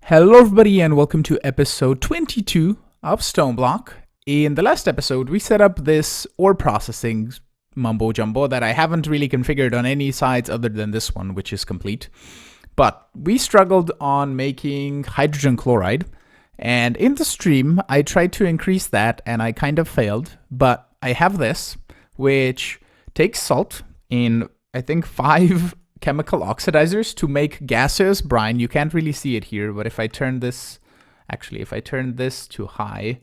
Hello everybody and welcome to episode 22 of Stoneblock. In the last episode, we set up this ore processing mumbo jumbo that I haven't really configured on any sides other than this one, which is complete. But we struggled on making hydrogen chloride, and in the stream, I tried to increase that and I kind of failed. But I have this, which takes salt in, I think, 5 chemical oxidizers to make gaseous brine. You can't really see it here, but if I turn this, if I turn this to high,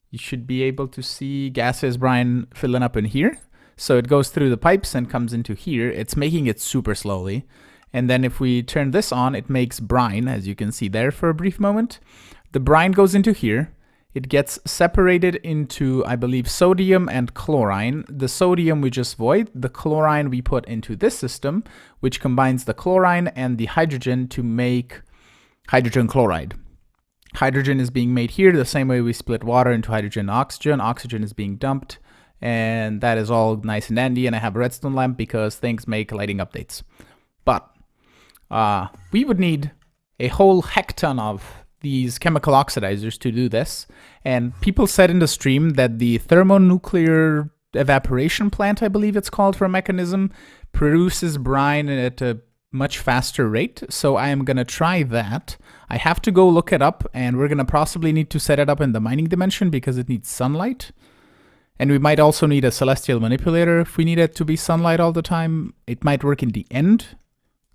you should be able to see gaseous brine filling up in here. So it goes through the pipes and comes into here. It's making it super slowly. And then if we turn this on, it makes brine, as you can see there for a brief moment. The brine goes into here. It gets separated into, I believe, sodium and chlorine. The sodium we just void, the chlorine we put into this system, which combines the chlorine and the hydrogen to make hydrogen chloride. Hydrogen is being made here the same way we split water into hydrogen and oxygen. Oxygen is being dumped, and that is all nice and dandy, and I have a redstone lamp because things make lighting updates. But we would need a whole heck ton of these chemical oxidizers to do this. And people said in the stream that the thermonuclear evaporation plant, I believe it's called, for a mechanism, produces brine at a much faster rate. So I am going to try that. I have to go look it up, and we're going to possibly need to set it up in the mining dimension because it needs sunlight. And we might also need a celestial manipulator if we need it to be sunlight all the time. It might work in the end.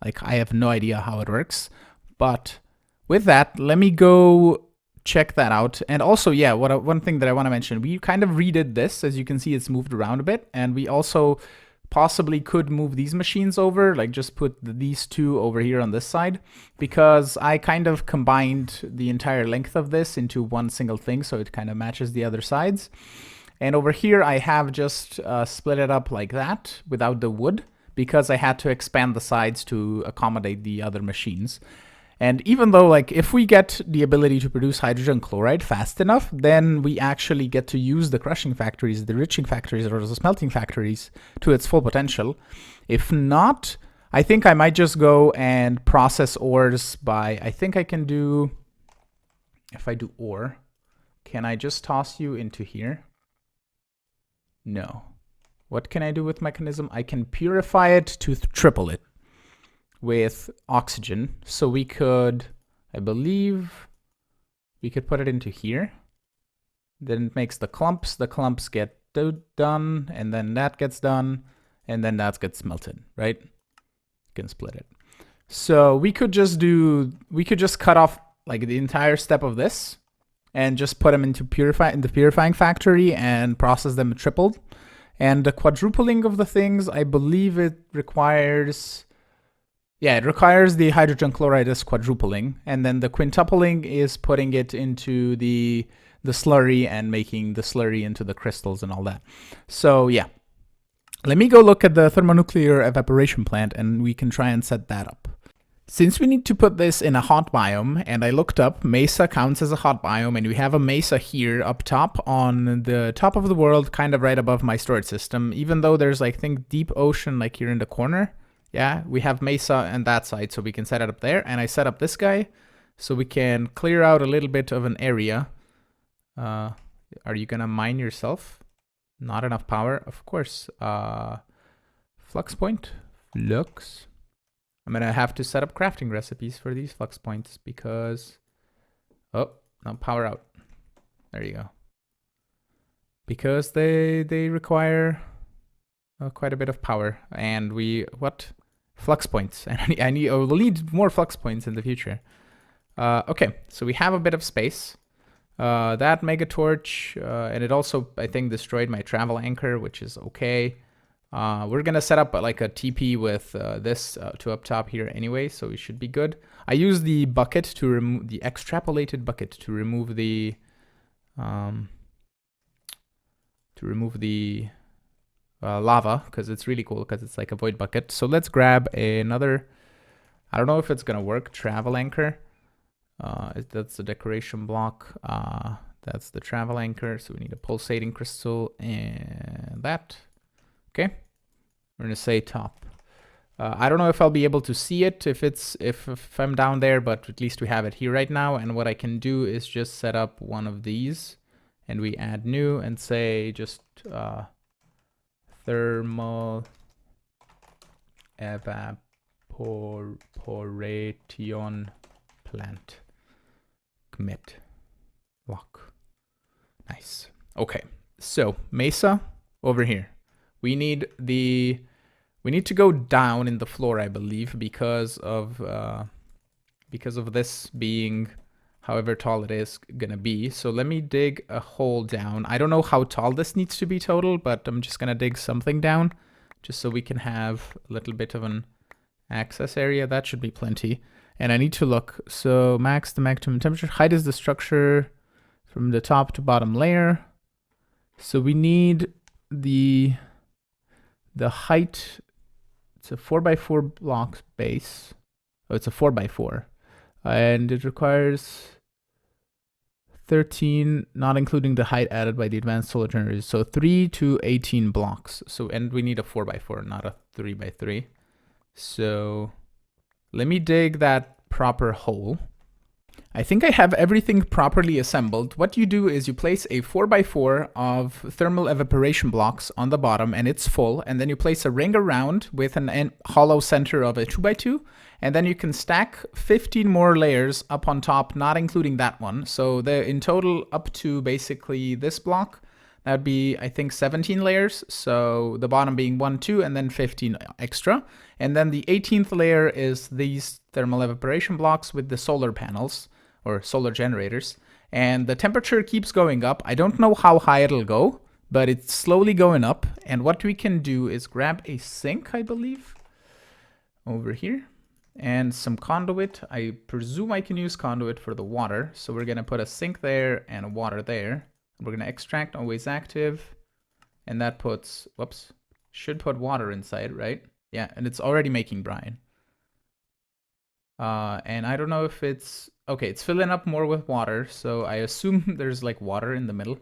Like, I have no idea how it works. But with that, let me go check that out. And also, yeah, one thing that I want to mention, we kind of redid this. As you can see, it's moved around a bit. And we also possibly could move these machines over, like just put these two over here on this side, because I kind of combined the entire length of this into one single thing, so it kind of matches the other sides. And over here, I have just split it up like that without the wood, because I had to expand the sides to accommodate the other machines. And even though, like, if we get the ability to produce hydrogen chloride fast enough, then we actually get to use the crushing factories, the enriching factories, or the smelting factories to its full potential. If not, I think I might just go and process ores by, I think I can do, if I do ore, can I just toss you into here? No. What can I do with mechanism? I can purify it to triple it with oxygen. So we could, I believe, we could put it into here. Then it makes the clumps get done, and then that gets done, and then that gets smelted, right? You can split it. So we could just cut off like the entire step of this and just put them into the purifying factory and process them tripled. And the quadrupling of the things, I believe it requires, yeah, it requires the hydrogen chloride as quadrupling, and then the quintupling is putting it into the slurry and making the slurry into the crystals and all that. So yeah, let me go look at the thermonuclear evaporation plant and we can try and set that up. Since we need to put this in a hot biome, and I looked up, Mesa counts as a hot biome, and we have a Mesa here up top on the top of the world, kind of right above my storage system, even though there's, like, I think, deep ocean like here in the corner. Yeah, we have Mesa on that side, so we can set it up there. And I set up this guy so we can clear out a little bit of an area. Are you gonna mine yourself? Not enough power, of course. Flux point, flux. I'm gonna have to set up crafting recipes for these flux points because, oh, no, power out. There you go. Because they require quite a bit of power, and flux points, and we'll need more flux points in the future. Okay, so we have a bit of space. That mega torch, and it also, I think, destroyed my travel anchor, which is okay. We're gonna set up like a TP with this to up top here anyway, so we should be good. I use the bucket to remove the extrapolated bucket to remove the lava, because it's really cool because it's like a void bucket. So let's grab another, I don't know if it's gonna work, travel anchor. That's the decoration block. That's the travel anchor. So we need a pulsating crystal and that. Okay, we're gonna say top. I don't know if I'll be able to see it if I'm down there, but at least we have it here right now. And what I can do is just set up one of these, and we add new and say just thermal evaporation plant commit lock. Nice. Okay, so Mesa over here. We need to go down in the floor, I believe, because of this being however tall it is gonna be. So let me dig a hole down. I don't know how tall this needs to be total, but I'm just gonna dig something down just so we can have a little bit of an access area. That should be plenty. And I need to look. So max the maximum temperature. Height is the structure from the top to bottom layer. So we need the height. It's a 4x4 block base. Oh, it's a 4x4. And it requires 13, not including the height added by the advanced solar generators. So 3 to 18 blocks. So, and we need a 4x4, not a 3x3. So let me dig that proper hole. I think I have everything properly assembled. What you do is you place a 4x4 of thermal evaporation blocks on the bottom, and it's full. And then you place a ring around with an hollow center of a 2x2. And then you can stack 15 more layers up on top, not including that one. So in total up to basically this block, that would be, I think, 17 layers. So the bottom being 1, 2, and then 15 extra. And then the 18th layer is these thermal evaporation blocks with the solar panels or solar generators. And the temperature keeps going up. I don't know how high it'll go, but it's slowly going up. And what we can do is grab a sink, I believe, over here, and some conduit. I presume I can use conduit for the water. So we're going to put a sink there and a water there. We're going to extract always active, and that puts, whoops, should put water inside, right? Yeah, and it's already making brine. And I don't know if it's, okay, it's filling up more with water, so I assume there's like water in the middle.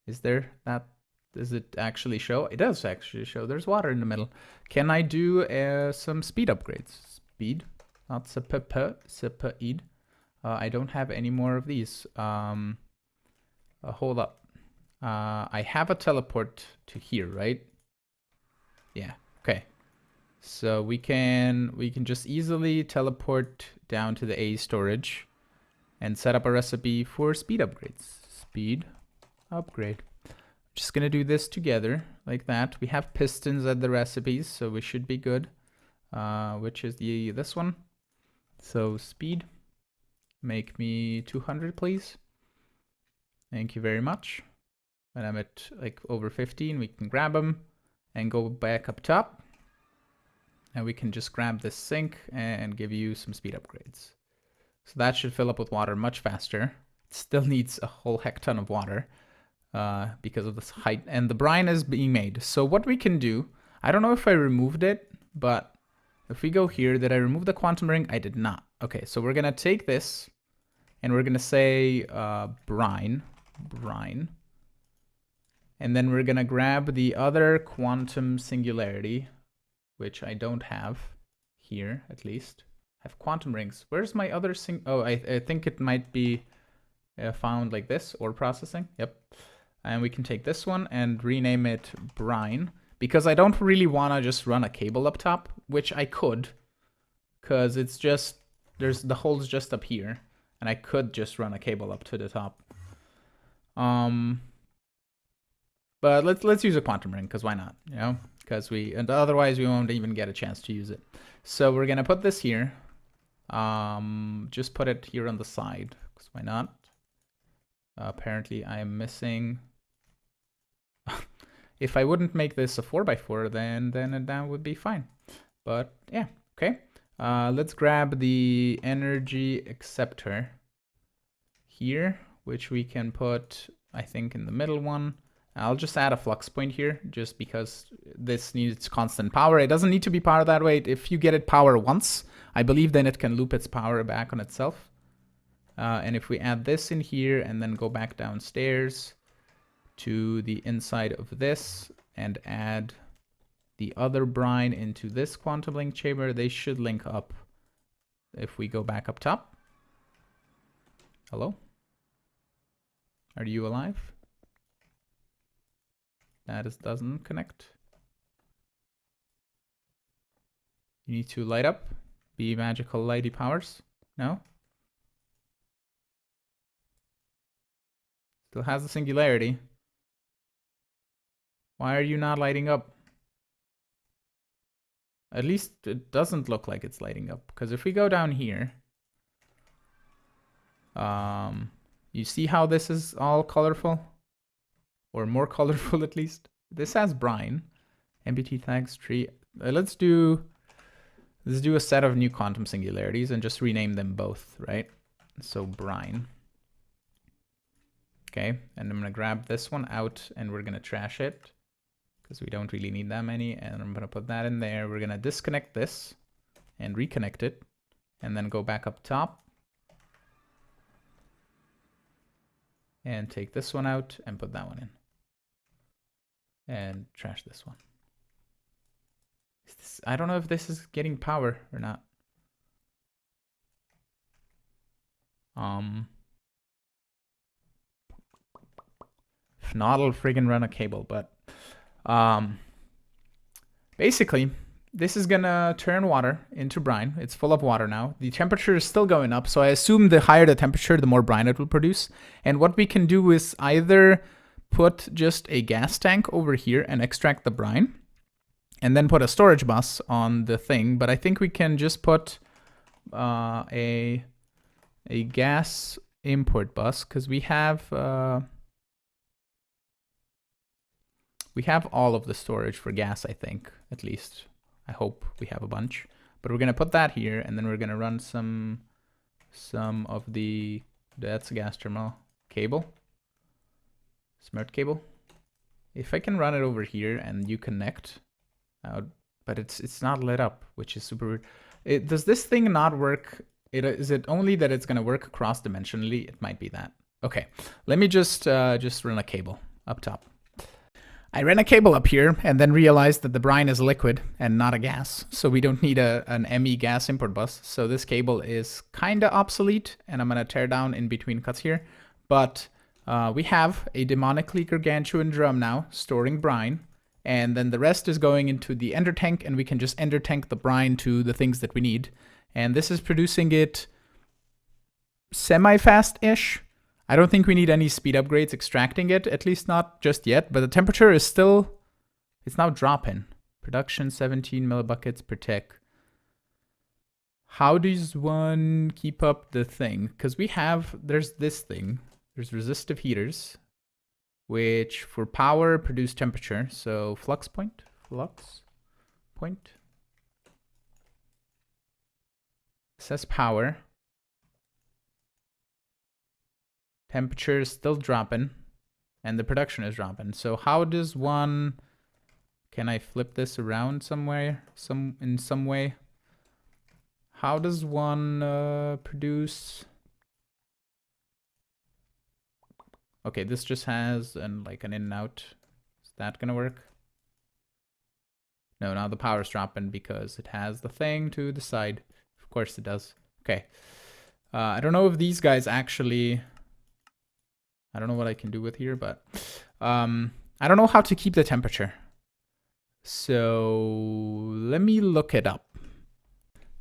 Is there that? Does it actually show? It does actually show there's water in the middle. Can I do some speed upgrades? Speed, not speed. I don't have any more of these. Hold up. I have a teleport to here, right? Yeah, okay. So we can just easily teleport down to the A storage and set up a recipe for speed upgrades. Speed upgrade. Just gonna do this together like that. We have pistons at the recipes, so we should be good. Which is this one. So speed, make me 200, please. Thank you very much. When I'm at like over 15, we can grab them and go back up top. And we can just grab this sink and give you some speed upgrades. So that should fill up with water much faster. It still needs a whole heck ton of water because of this height. And the brine is being made. So what we can do, I don't know if I removed it, but if we go here, did I remove the quantum ring? I did not. Okay, so we're going to take this and we're going to say brine. And then we're going to grab the other quantum singularity, which I don't have here, at least. I have quantum rings. Where's my other Oh, I think it might be found like this, or processing. Yep. And we can take this one and rename it brine, because I don't really want to just run a cable up top, which I could, because it's just, the hole's just up here, and I could just run a cable up to the top. But let's use a quantum ring, because why not, you know? Because and otherwise we won't even get a chance to use it. So we're gonna put this here. Just put it here on the side, because why not? Apparently I'm missing. If I wouldn't make this a 4x4, then that would be fine. But yeah, okay. Let's grab the energy acceptor here, which we can put, I think, in the middle one. I'll just add a flux point here, just because this needs constant power. It doesn't need to be powered that way. If you get it power once, I believe then it can loop its power back on itself. And if we add this in here and then go back downstairs to the inside of this and add the other brine into this quantum link chamber. They should link up if we go back up top. Hello? Are you alive? That doesn't connect. You need to light up. Be magical lighty powers. No? Still has the singularity. Why are you not lighting up? At least it doesn't look like it's lighting up. Because if we go down here, you see how this is all colorful? Or more colorful at least. This has brine. MBT thanks tree. Let's do a set of new quantum singularities and just rename them both, right? So brine. Okay, and I'm gonna grab this one out and we're gonna trash it because we don't really need that many. And I'm gonna put that in there. We're gonna disconnect this and reconnect it and then go back up top and take this one out and put that one in and trash this one. I don't know if this is getting power or not. If not, I'll friggin' run a cable, but basically this is gonna turn water into brine. It's full of water now. The temperature is still going up, so I assume the higher the temperature, the more brine it will produce. And what we can do is either put just a gas tank over here and extract the brine, and then put a storage bus on the thing. But I think we can just put a gas import bus because we have all of the storage for gas, I think, at least. I hope we have a bunch. But we're gonna put that here, and then we're gonna run some of that's a gas terminal cable, smart cable. If I can run it over here and you connect. But it's not lit up, which is super weird. Does this thing not work? Is it only that it's gonna work across dimensionally? It might be that. Okay, let me just run a cable up top. I ran a cable up here and then realized that the brine is liquid and not a gas, so we don't need an ME gas import bus. So this cable is kinda obsolete, and I'm gonna tear down in between cuts here. But we have a demonically gargantuan drum now storing brine. And then the rest is going into the ender tank, and we can just ender tank the brine to the things that we need. And this is producing it semi-fast-ish. I don't think we need any speed upgrades extracting it, at least not just yet. But the temperature is still, it's now dropping. Production 17 millibuckets per tick. How does one keep up the thing? Because there's this thing. There's resistive heaters, which for power produce temperature. So flux point. Says power. Temperature is still dropping, and the production is dropping. So how does one? Can I flip this around somewhere? In some way? How does one produce? Okay, this just has like an in and out. Is that gonna work? No, now the power's dropping because it has the thing to the side. Of course it does. Okay. I don't know if these guys actually... I don't know what I can do with here, but... I don't know how to keep the temperature. So let me look it up.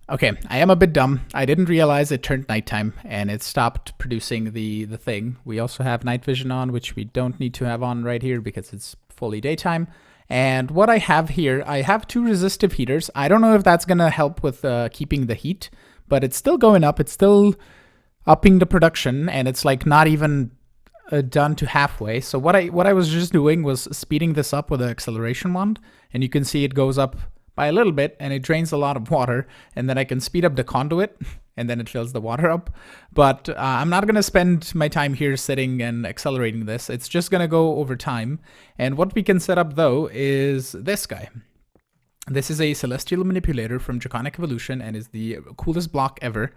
Okay, I am a bit dumb. I didn't realize it turned nighttime and it stopped producing the thing. We also have night vision on, which we don't need to have on right here because it's fully daytime. And what I have here, I have 2 resistive heaters. I don't know if that's gonna help with keeping the heat, but it's still going up. It's still upping the production, and it's like not even done to halfway. So what I was just doing was speeding this up with the acceleration wand, and you can see it goes up by a little bit and it drains a lot of water, and then I can speed up the conduit and then it fills the water up. But I'm not gonna spend my time here sitting and accelerating this. It's just gonna go over time. And what we can set up though is this guy. This is a celestial manipulator from Draconic Evolution and is the coolest block ever.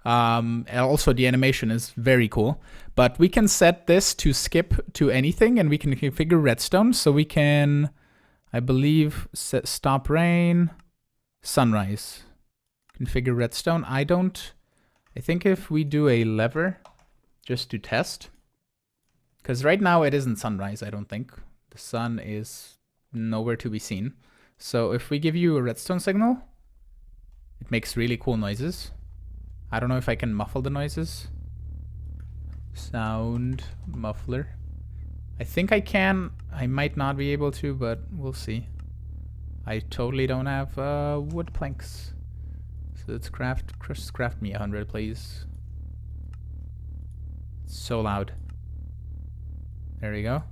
And also the animation is very cool. But we can set this to skip to anything, and we can configure redstone, so we can I believe set stop rain, sunrise. Configure redstone. I think if we do a lever just to test, because right now it isn't sunrise, I don't think. The sun is nowhere to be seen. So if we give you a redstone signal, it makes really cool noises. I don't know if I can muffle the noises. Sound muffler. I think I can. I might not be able to, but we'll see. I totally don't have wood planks. So let's craft me 100, please. It's so loud. There we go.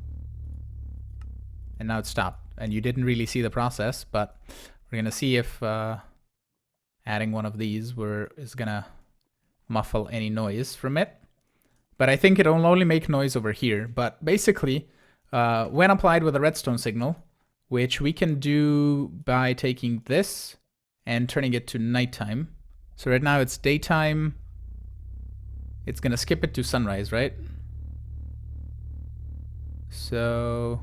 And now it stopped. And you didn't really see the process, but we're gonna see if adding one of these is gonna muffle any noise from it. But I think it'll only make noise over here. But basically, when applied with a redstone signal, which we can do by taking this and turning it to nighttime. So right now it's daytime. It's gonna skip it to sunrise, right? So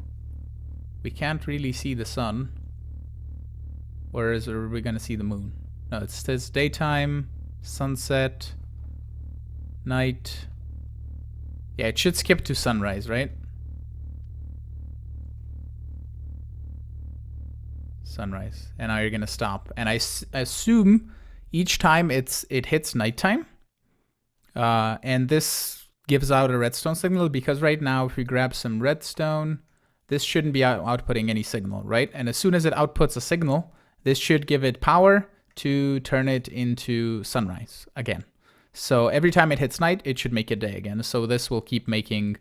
we can't really see the sun. Or are we gonna see the moon? No, it says daytime, sunset, night. Yeah, it should skip to sunrise, right? Sunrise. And now you're gonna stop. And I assume each time it hits nighttime, and this gives out a redstone signal, because right now if we grab some redstone, this shouldn't be outputting any signal, right? And as soon as it outputs a signal, this should give it power to turn it into sunrise again. So every time it hits night, it should make it day again. So this will keep making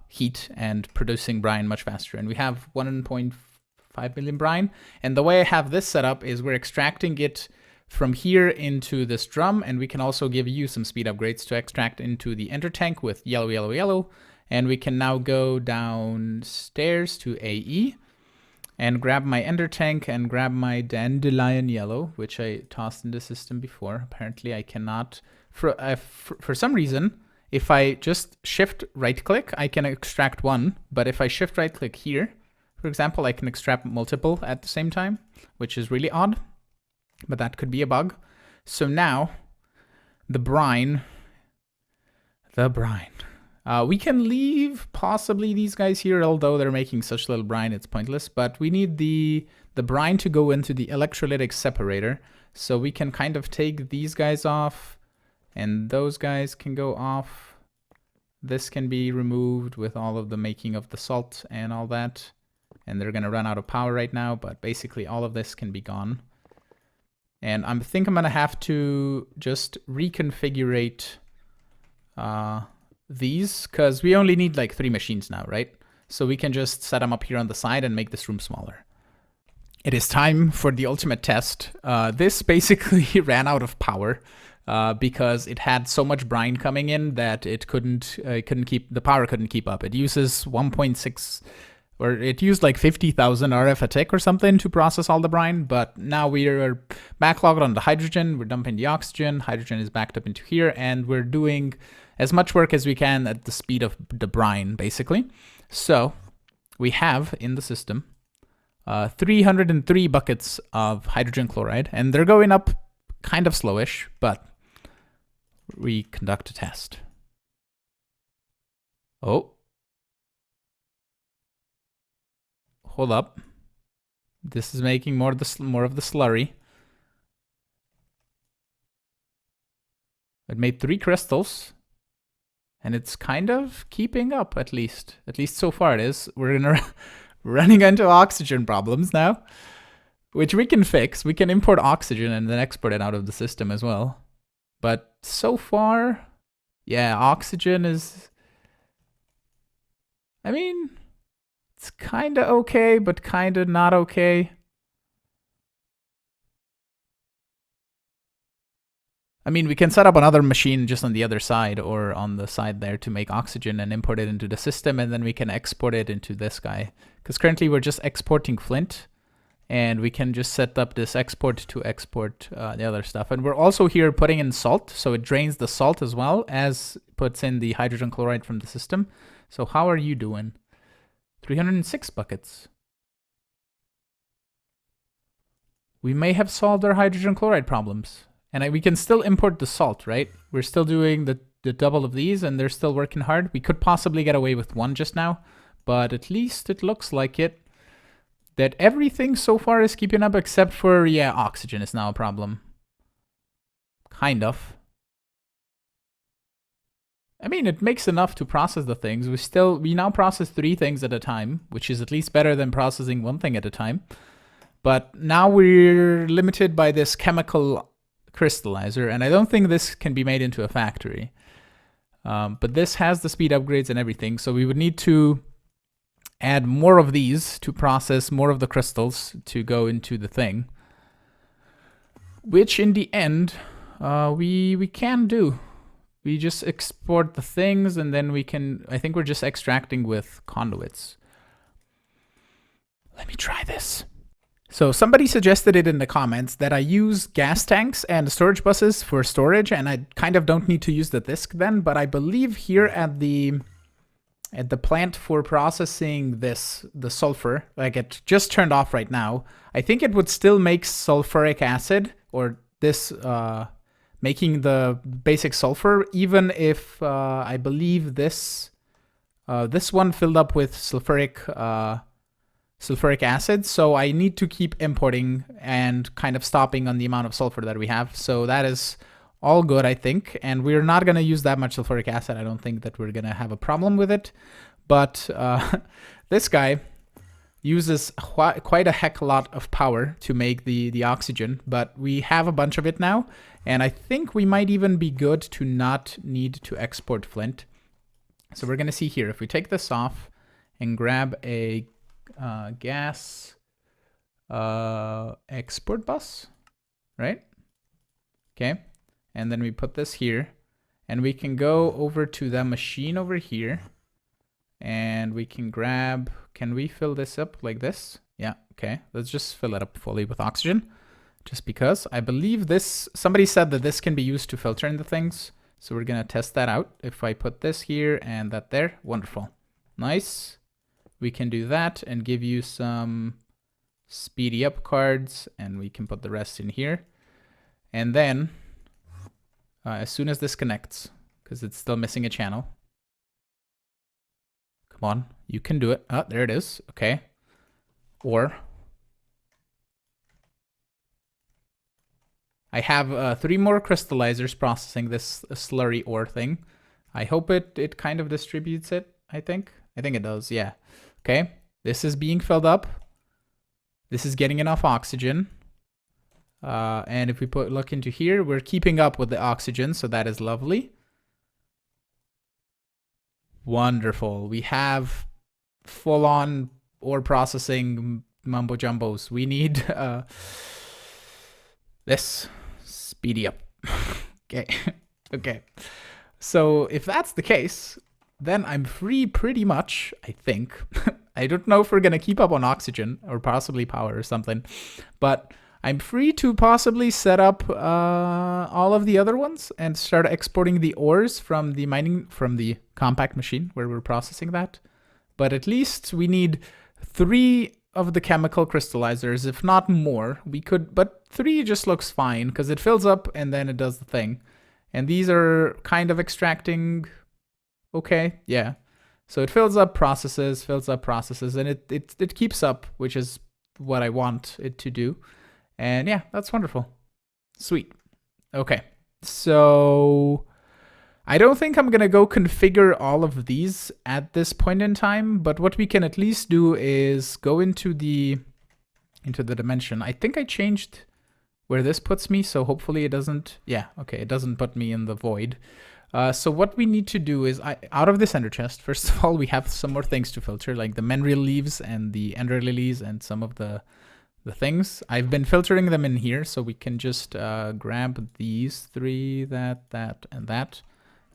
heat and producing brine much faster. And we have 1.5 million brine. And the way I have this set up is we're extracting it from here into this drum. And we can also give you some speed upgrades to extract into the ender tank with yellow, yellow, yellow. And we can now go downstairs to AE and grab my ender tank and grab my dandelion yellow, which I tossed in the system before. Apparently I cannot, for some reason, if I just shift right click, I can extract one. But if I shift right click here, for example, I can extract multiple at the same time, which is really odd, but that could be a bug. So now the brine. We can leave possibly these guys here, although they're making such little brine, it's pointless. But we need the brine to go into the electrolytic separator. So we can kind of take these guys off, and those guys can go off. This can be removed with all of the making of the salt and all that. And they're gonna run out of power right now, but basically all of this can be gone. And I think I'm gonna have to just reconfigure these, because we only need like 3 machines now, right? So we can just set them up here on the side and make this room smaller. It is time for the ultimate test. This basically ran out of power because it had so much brine coming in that the power couldn't keep up. It uses 1.6, or it used like 50,000 RF a tick or something to process all the brine. But now we are backlogged on the hydrogen. We're dumping the oxygen. Hydrogen is backed up into here, and we're doing as much work as we can at the speed of the brine, basically. So we have in the system 303 buckets of hydrogen chloride, and they're going up kind of slowish, but we conduct a test. Oh. Hold up. This is making more of the slurry. It made 3 crystals. And it's kind of keeping up, at least so far it is. We're running into oxygen problems now, which we can fix. We can import oxygen and then export it out of the system as well. But so far, yeah, oxygen is, I mean, it's kind of okay, but kind of not okay. I mean, we can set up another machine just on the other side or on the side there to make oxygen and import it into the system, and then we can export it into this guy. Because currently we're just exporting flint, and we can just set up this export to export the other stuff. And we're also here putting in salt, so it drains the salt as well as puts in the hydrogen chloride from the system. So how are you doing? 306 buckets. we may have solved our hydrogen chloride problems. And we can still import the salt, right? We're still doing the double of these, and they're still working hard. We could possibly get away with one just now, but at least it looks like it. That everything so far is keeping up except for, yeah, oxygen is now a problem. Kind of. I mean, it makes enough to process the things. We now process 3 things at a time, which is at least better than processing 1 thing at a time. But now we're limited by this chemical crystallizer, and I don't think this can be made into a factory. But this has the speed upgrades and everything, so we would need to add more of these to process more of the crystals to go into the thing. Which in the end, we can do. We just export the things, and then we can, I think we're just extracting with conduits. Let me try this. So somebody suggested it in the comments that I use gas tanks and storage buses for storage, and I kind of don't need to use the disk then, but I believe here at the plant for processing the sulfur, like it just turned off right now, I think it would still make sulfuric acid, or this making the basic sulfur, even if I believe this one filled up with sulfuric acid. So I need to keep importing and kind of stopping on the amount of sulfur that we have. So that is all good, I think. And we're not going to use that much sulfuric acid. I don't think that we're going to have a problem with it. But this guy uses quite a heck lot of power to make the oxygen, but we have a bunch of it now, and I think we might even be good to not need to export flint. So we're going to see here, if we take this off and grab a gas export bus, right? Okay, and then we put this here, and we can go over to the machine over here, and we can grab, can we fill this up like this? Yeah, okay. Let's just fill it up fully with oxygen, just because. I believe this, somebody said that this can be used to filter in the things. So we're gonna test that out. If I put this here and that there, wonderful. Nice. We can do that and give you some speedy up cards, and we can put the rest in here. And then, as soon as this connects, because it's still missing a channel, come on, you can do it. Oh, there it is. Okay. Or I have 3 more crystallizers processing this slurry ore thing. I hope it kind of distributes it, I think. I think it does, yeah. Okay, this is being filled up. This is getting enough oxygen. And if we look into here, we're keeping up with the oxygen, so that is lovely. Wonderful. We have full-on ore processing mumbo jumbos. We need this speedy up. Okay. Okay. So if that's the case, then I'm free pretty much, I think. I don't know if we're going to keep up on oxygen or possibly power or something, but I'm free to possibly set up all of the other ones and start exporting the ores from the compact machine where we're processing that. But at least we need 3 of the chemical crystallizers, if not more. We could, but 3 just looks fine because it fills up and then it does the thing. And these are kind of extracting. Okay, yeah. So it fills up, processes, and it keeps up, which is what I want it to do. And yeah, that's wonderful. Sweet. Okay, so I don't think I'm gonna go configure all of these at this point in time, but what we can at least do is go into the dimension. I think I changed where this puts me, so hopefully it doesn't, yeah, okay, it doesn't put me in the void. So what we need to do is, out of this ender chest, first of all, we have some more things to filter, like the mineral leaves and the ender lilies and some of the things. I've been filtering them in here, so we can just grab these 3, that, and that.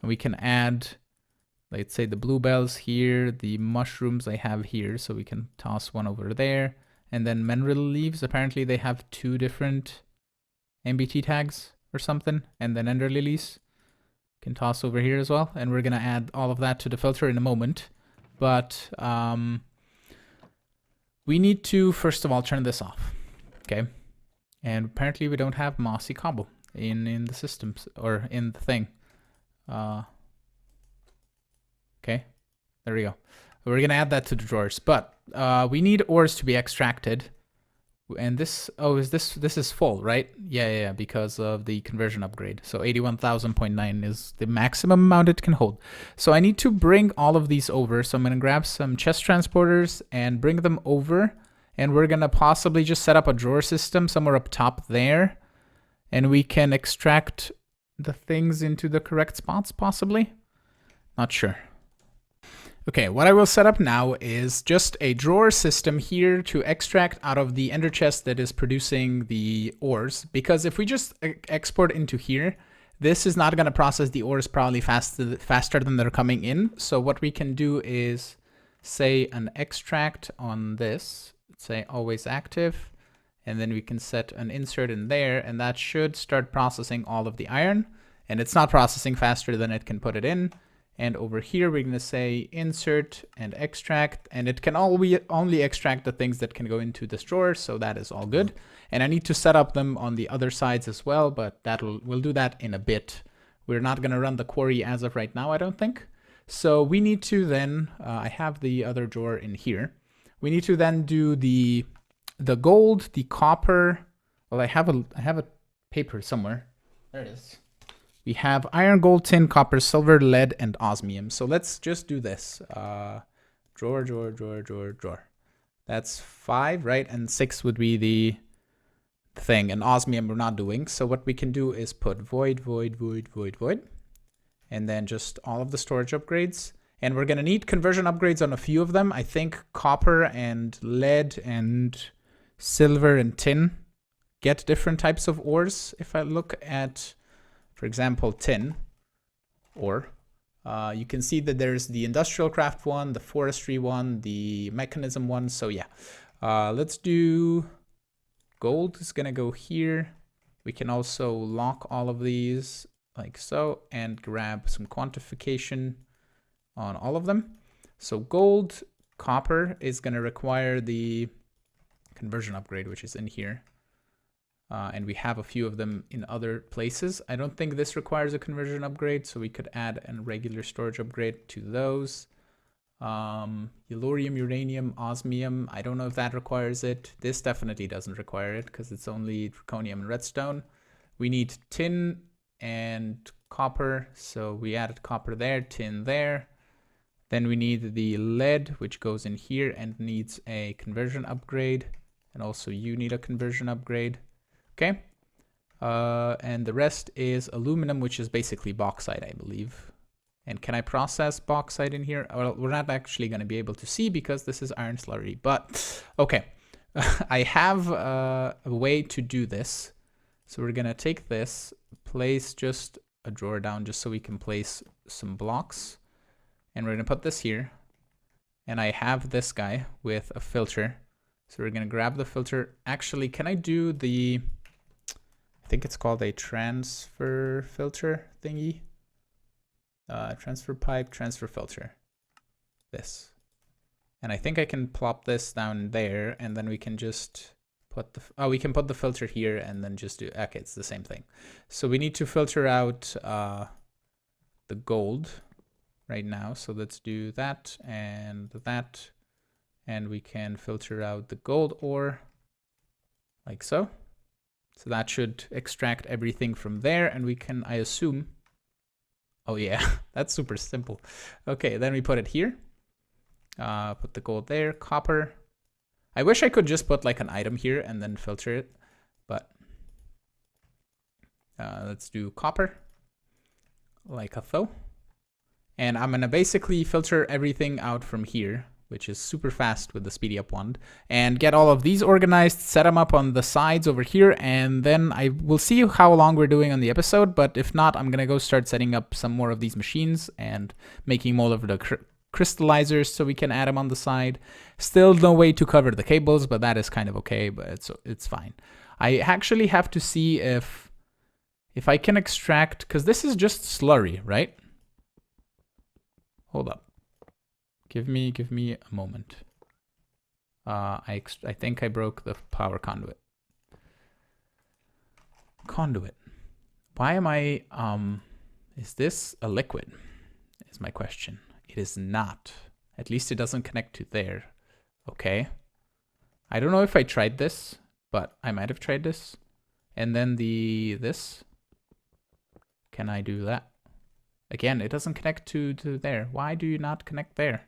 And we can add, let's say, the bluebells here, the mushrooms I have here, so we can toss one over there. And then mineral leaves, apparently they have 2 different MBT tags or something. And then ender lilies can toss over here as well. And we're going to add all of that to the filter in a moment. But we need to, first of all, turn this off. Okay. And apparently we don't have mossy cobble in the systems or in the thing. Okay, there we go. We're gonna add that to the drawers, but we need ores to be extracted. And this, oh, this is full, right? Yeah, because of the conversion upgrade. So 81,000.9 is the maximum amount it can hold. So I need to bring all of these over. So I'm gonna grab some chest transporters and bring them over. And we're gonna possibly just set up a drawer system somewhere up top there. And we can extract the things into the correct spots, possibly. Not sure. Okay, what I will set up now is just a drawer system here to extract out of the ender chest that is producing the ores. Because if we just export into here, this is not going to process the ores probably faster than they're coming in. So what we can do is say an extract on this, say always active, and then we can set an insert in there, and that should start processing all of the iron. And it's not processing faster than it can put it in. And over here, we're going to say insert and extract, and it can only extract the things that can go into this drawer. So that is all good. And I need to set up them on the other sides as well, but we'll do that in a bit. We're not going to run the quarry as of right now, I don't think. So we need to then, I have the other drawer in here. We need to then do the gold, the copper. Well, I have a paper somewhere. There it is. We have iron, gold, tin, copper, silver, lead, and osmium. So let's just do this. Drawer. That's 5, right? And 6 would be the thing. And osmium we're not doing. So what we can do is put void. And then just all of the storage upgrades. And we're going to need conversion upgrades on a few of them. I think copper and lead and silver and tin get different types of ores. If I look at, for example, tin ore, you can see that there's the industrial craft one, the forestry one, the mechanism one. So yeah, let's do gold is gonna go here. We can also lock all of these like so and grab some quantification on all of them. So gold, copper is gonna require the conversion upgrade, which is in here. And we have a few of them in other places. I don't think this requires a conversion upgrade, so we could add a regular storage upgrade to those. Yellorium, uranium, osmium, I don't know if that requires it. This definitely doesn't require it because it's only draconium and redstone. We need tin and copper, so we added copper there, tin there. Then we need the lead, which goes in here and needs a conversion upgrade. And also you need a conversion upgrade. Okay, and the rest is aluminum, which is basically bauxite, I believe. And can I process bauxite in here? Well, we're not actually going to be able to see because this is iron slurry, but okay. I have a way to do this. So we're going to take this, place just a drawer down just so we can place some blocks. And we're going to put this here. And I have this guy with a filter. So we're going to grab the filter. Actually, can I do the... I think it's called a transfer filter thingy. Transfer pipe, transfer filter. This. And I think I can plop this down there and then we can just put the, we can put the filter here and then just do, okay, it's the same thing. So we need to filter out the gold right now. So let's do that and that. And we can filter out the gold ore like so. So that should extract everything from there, and we can, I assume, oh yeah, that's super simple. Okay, then we put it here. Put the gold there, copper. I wish I could just put like an item here and then filter it, but let's do copper, like a so. And I'm gonna basically filter everything out from here, which is super fast with the speedy up wand, and get all of these organized, set them up on the sides over here, and then I will see how long we're doing on the episode, but if not, I'm gonna go start setting up some more of these machines and making more of the crystallizers so we can add them on the side. Still no way to cover the cables, but that is kind of okay, but it's fine. I actually have to see if I can extract, because this is just slurry, right? Hold up. Give me a moment. I think I broke the power conduit. Conduit. Why am I, is this a liquid? Is my question. It is not. At least it doesn't connect to there. Okay. I don't know if I tried this, but I might have tried this. And then this. Can I do that? Again, it doesn't connect to there. Why do you not connect there?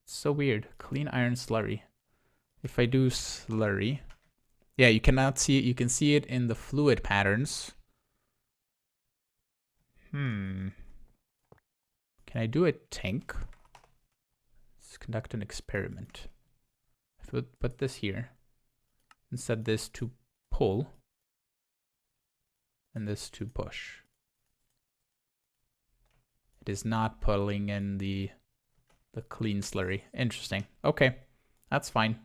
It's so weird. Clean iron slurry. If I do slurry, yeah, you cannot see it. You can see it in the fluid patterns. Can I do a tank? Let's conduct an experiment. If we put this here and set this to pull and this to push. It is not pulling in the clean slurry. Interesting. Okay, that's fine.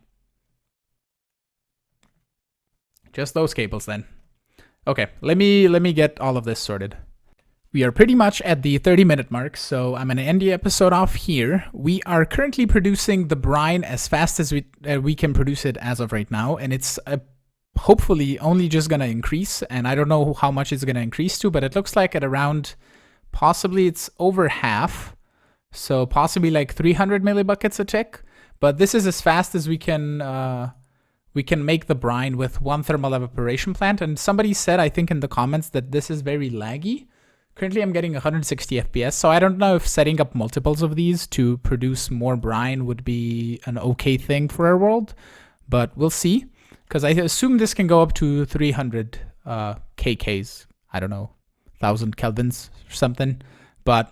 Just those cables then. Okay, let me get all of this sorted. We are pretty much at the 30-minute mark, so I'm going to end the episode off here. We are currently producing the brine as fast as we can produce it as of right now, and it's hopefully only just going to increase, and I don't know how much it's going to increase to, but it looks like at around, possibly it's over half, so possibly like 300 millibuckets a tick, but this is as fast as we can make the brine with one thermal evaporation plant, and somebody said, I think in the comments, that this is very laggy. Currently I'm getting 160 FPS, so I don't know if setting up multiples of these to produce more brine would be an okay thing for our world, but we'll see, because I assume this can go up to 300 kks, I don't know, 1000 kelvins or something, but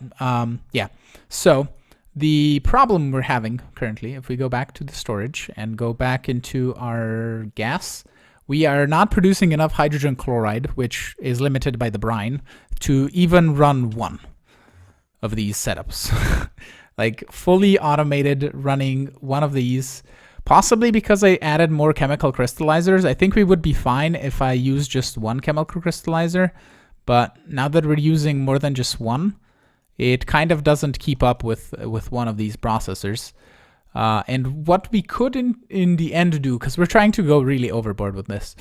yeah. So the problem we're having currently, if we go back to the storage and go back into our gas, we are not producing enough hydrogen chloride, which is limited by the brine, to even run one of these setups. Like fully automated running one of these, possibly because I added more chemical crystallizers. I think we would be fine if I use just one chemical crystallizer, but now that we're using more than just one, it kind of doesn't keep up with one of these processors. And what we could in the end do, because we're trying to go really overboard with this,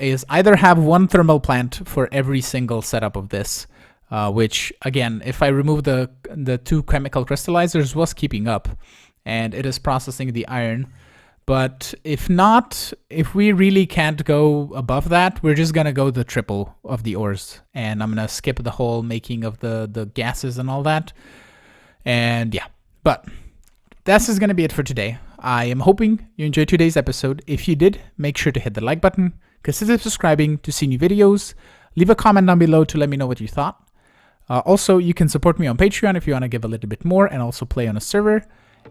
is either have one thermal plant for every single setup of this, which again, if I remove the two chemical crystallizers, was keeping up and it is processing the iron. But if not, if we really can't go above that, we're just gonna go the triple of the ores, and I'm gonna skip the whole making of the gases and all that. And yeah, but this is going to be it for today. I am hoping you enjoyed today's episode. If you did, make sure to hit the like button, consider subscribing to see new videos, leave a comment down below to let me know what you thought. Also, you can support me on Patreon if you want to give a little bit more and also play on a server.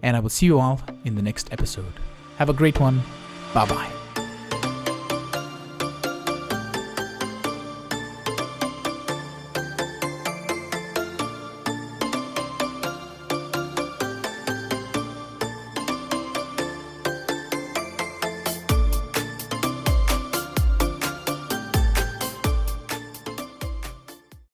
And I will see you all in the next episode. Have a great one. Bye-bye.